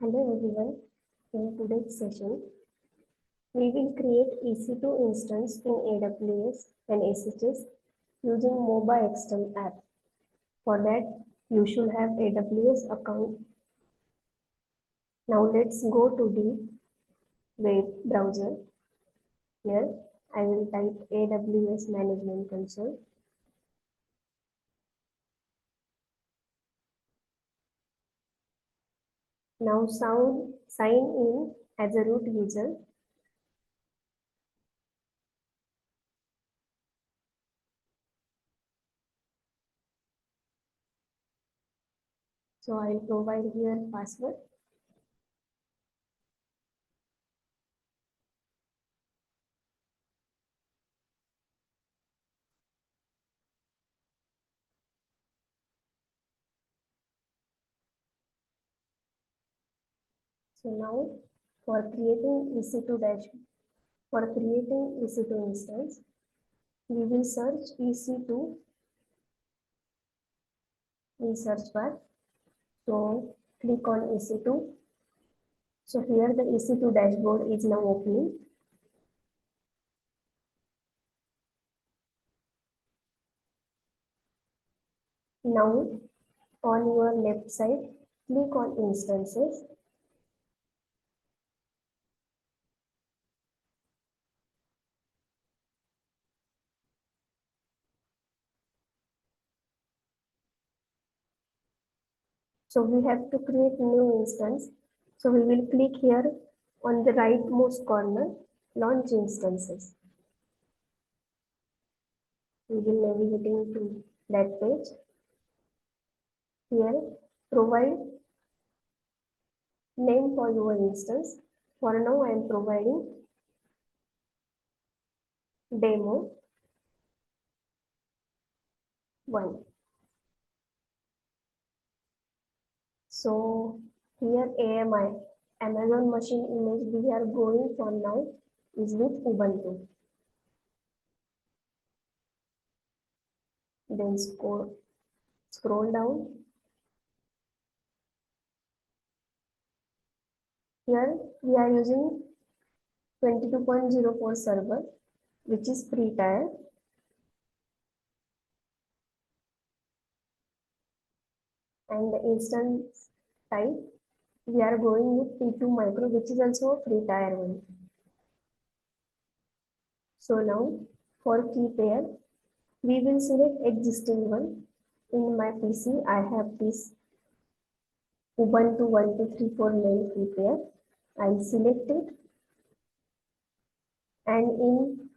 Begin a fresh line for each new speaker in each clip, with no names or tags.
Hello everyone. In today's session, we will create EC2 instance in AWS and SSH using MobaXterm app. For that, you should have AWS account. Now let's go to the web browser. Here, I will type AWS Management Console. Now sign in as a root user. So I'll provide here password. So now for creating EC2 dashboard, for creating EC2 instance, we will search EC2 in search bar. So click on EC2. So here the EC2 dashboard is now opening. Now on your left side, click on instances. So we have to create new instance. So we will click here on the rightmost corner, launch instances. We will navigating to that page. Here, provide name for your instance. For now, I am providing demo 1. So here AMI, Amazon machine image we are going for now is with Ubuntu. Then scroll down. Here we are using 22.04 server, which is free tier. And the instance type, we are going with P2 micro, which is also a free tier one. So now for key pair, we will select existing one. In my PC, I have this Ubuntu 1234 main key pair. I'll select it. And in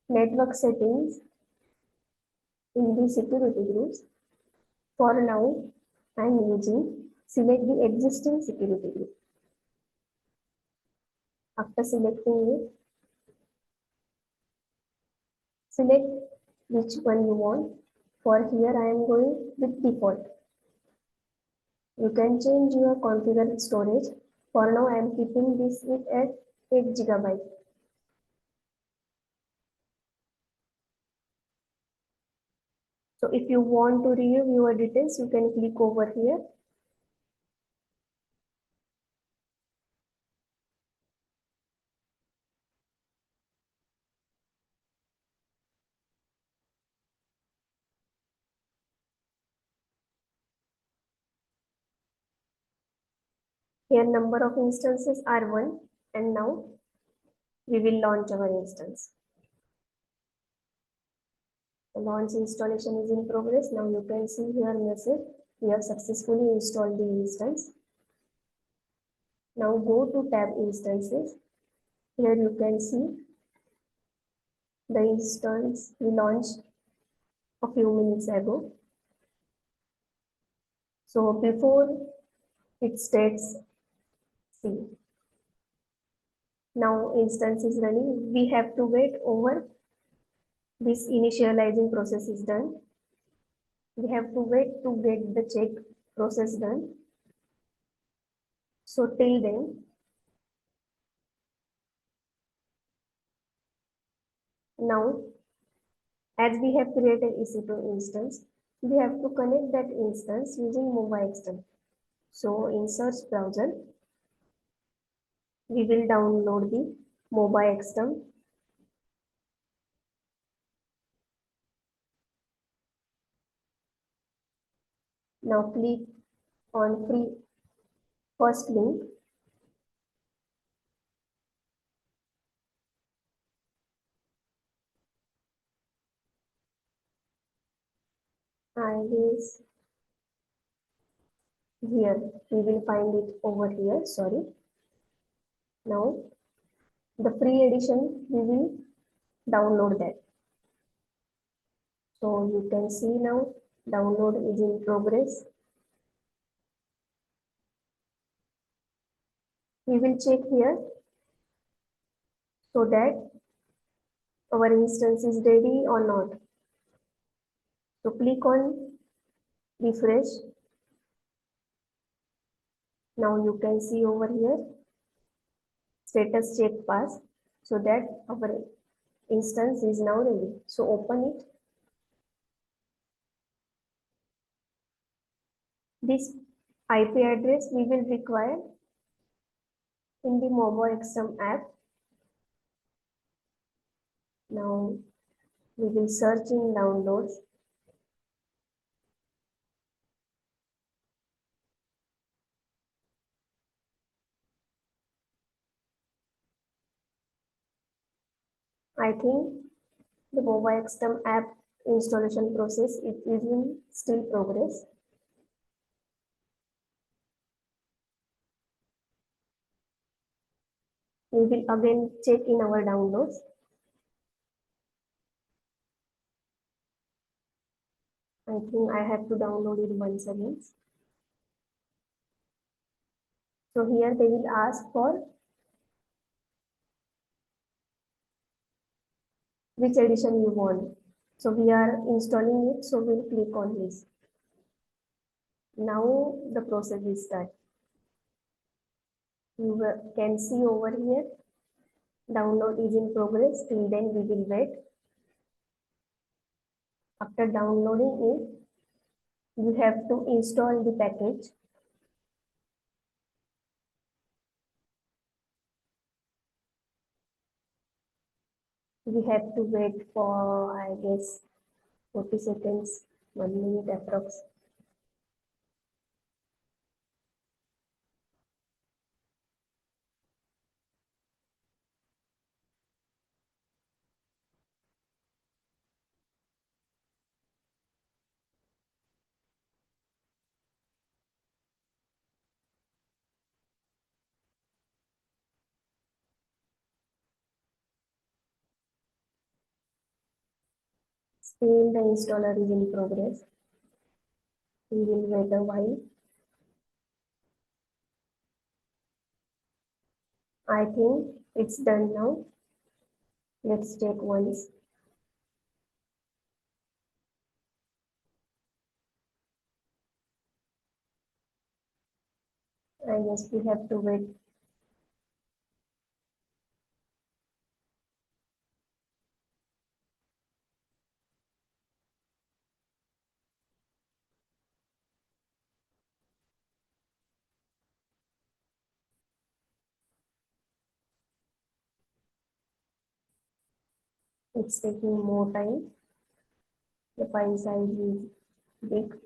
network settings, in the security groups, for now, I'm using select the existing security group. After selecting it, select which one you want. For here, I am going with default. You can change your configured storage. For now, I am keeping this at 8 GB. So if you want to review your details, you can click over here. Here number of instances are 1, and now we will launch our instance. The launch installation is in progress. Now you can see here message, we have successfully installed the instance. Now go to tab instances. Here you can see the instance we launched a few minutes ago. So before it states, see, now instance is running. We have to wait over this initializing process is done. We have to wait to get the check process done. So till then, now as we have created EC2 instance, we have to connect that instance using MobaXterm. So in search browser, We will download the MobaXterm. Now click on free first link. I guess here we will find it over here. Sorry. Now the free edition we will download that. So you can see now download is in progress. We will check here so that our instance is ready or not. So click on refresh. Now you can see over here status check pass, so that our instance is now ready. So open it. This IP address we will require in the MobaXterm app. Now we will search in downloads. I think the MobaXterm app installation process is in still progress. We will again check in our downloads. I think I have to download it once again. So here they will ask for which edition you want. So we are installing it, so we'll click on this. Now the process is start. You can see over here, download is in progress. Till then we will wait. After downloading it, you have to install the package. We have to wait for, I guess, 40 seconds, 1 minute approx. Still the installer is in progress. We will wait a while. I think it's done now. Let's check once. I guess we have to wait. It's taking more time. The file size is big.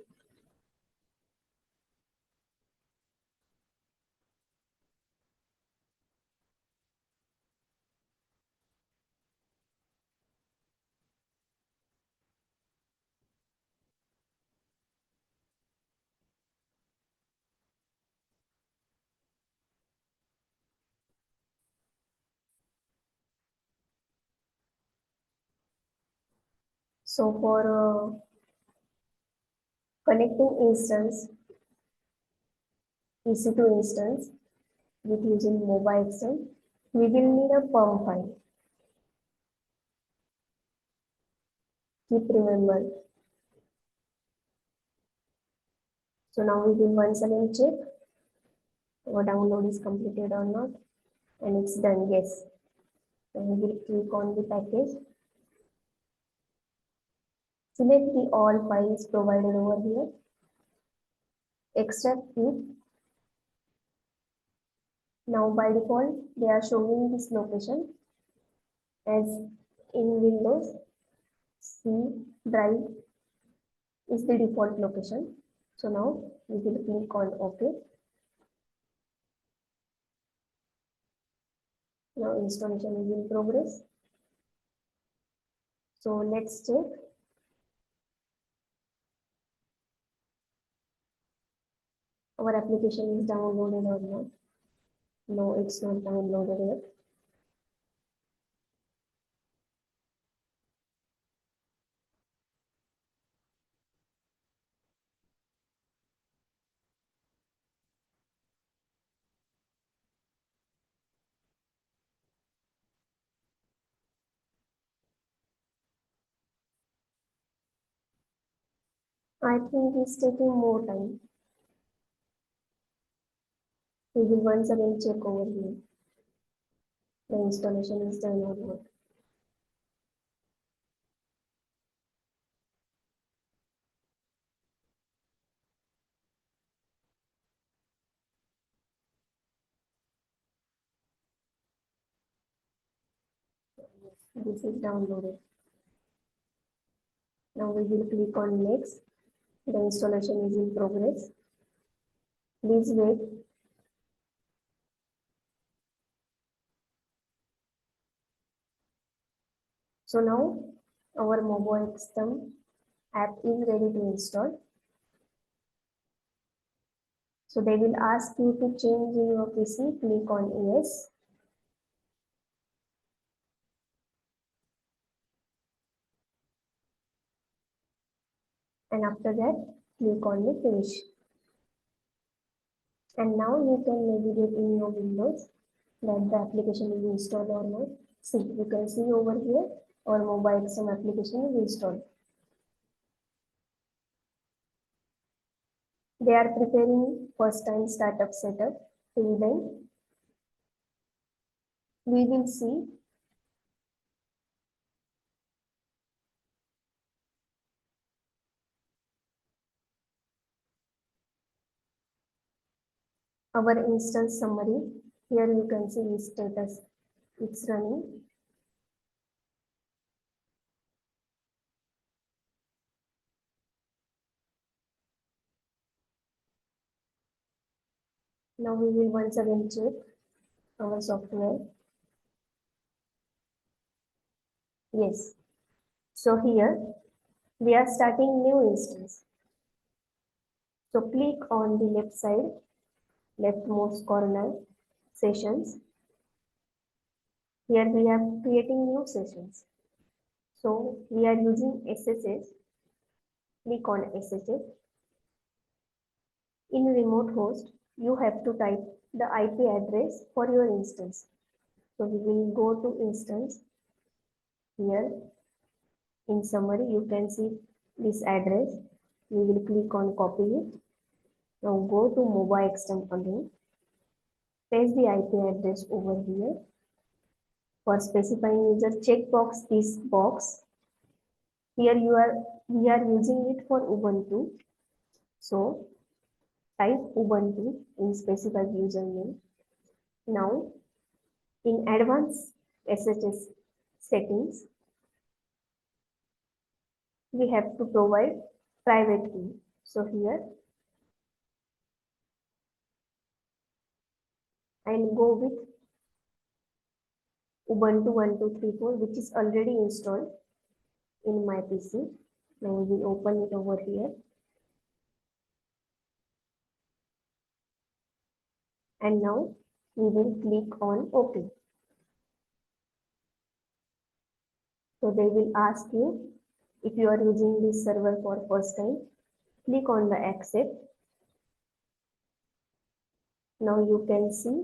So for connecting instance, EC2 instance with using MobaXterm, we will need a perm file. Keep remember. So now we will once again check our download is completed or not, and it's done. Yes. Then we will click on the package. Select the all files provided over here. Extract it. Now by default, they are showing this location as in Windows. C drive is the default location. So now we will click on OK. Now installation is in progress. So let's check. Our application is downloaded or not. No, it's not downloaded yet. I think it's taking more time. We will once again check over here. The installation is done or not. This is downloaded. Now we will click on next. The installation is in progress. Please wait. So now our MobaXterm app is ready to install. So they will ask you to change in your PC. Click on yes. And after that, click on the finish. And now you can navigate in your Windows that the application is installed or not. See, you can see over here our MobaXterm application is installed. They are preparing first time startup setup. Till then, we will see our instance summary. Here you can see the status. It's running. Now we will once again check our software. Yes. So here we are starting new instance. So click on the left side, leftmost corner, sessions. Here we are creating new sessions. So we are using SSH. Click on SSH. In remote host, you have to type the IP address for your instance. So we will go to instance. Here in summary, you can see this address. We will click on copy it. Now go to MobaXterm again. Paste the IP address over here. For specifying user, checkbox this box. Here we are using it for Ubuntu. So type Ubuntu in specified username. Now in advanced SSH settings, we have to provide private key. So here I'll go with Ubuntu 1234, which is already installed in my PC. Now we will open it over here. And now we will click on OK. So they will ask you if you are using this server for first time. Click on the accept. Now you can see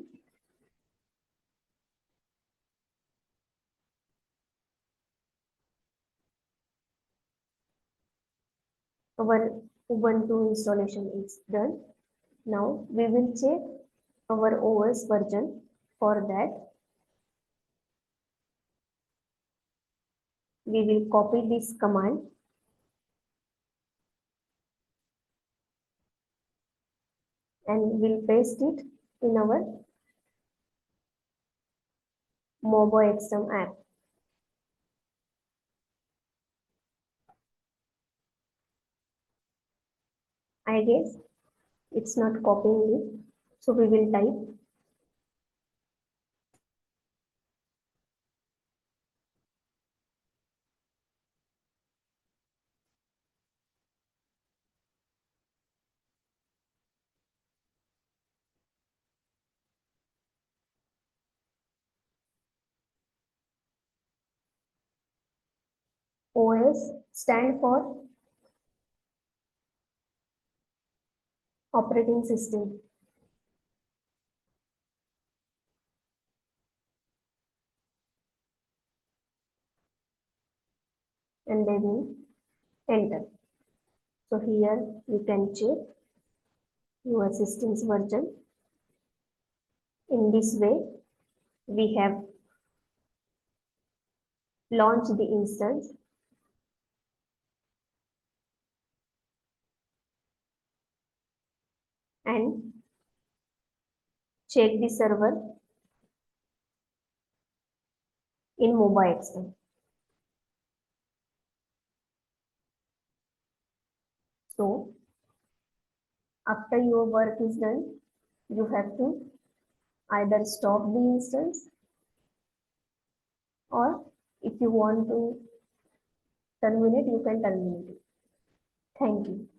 our Ubuntu installation is done. Now we will check our OS version. For that, we will copy this command and we'll paste it in our MobaXterm app. I guess it's not copying it. So we will type OS stand for operating system. And then enter. So here you can check your system's version. In this way, we have launched the instance and check the server in MobaXterm. So after your work is done, you have to either stop the instance, or if you want to terminate, you can terminate it. Thank you.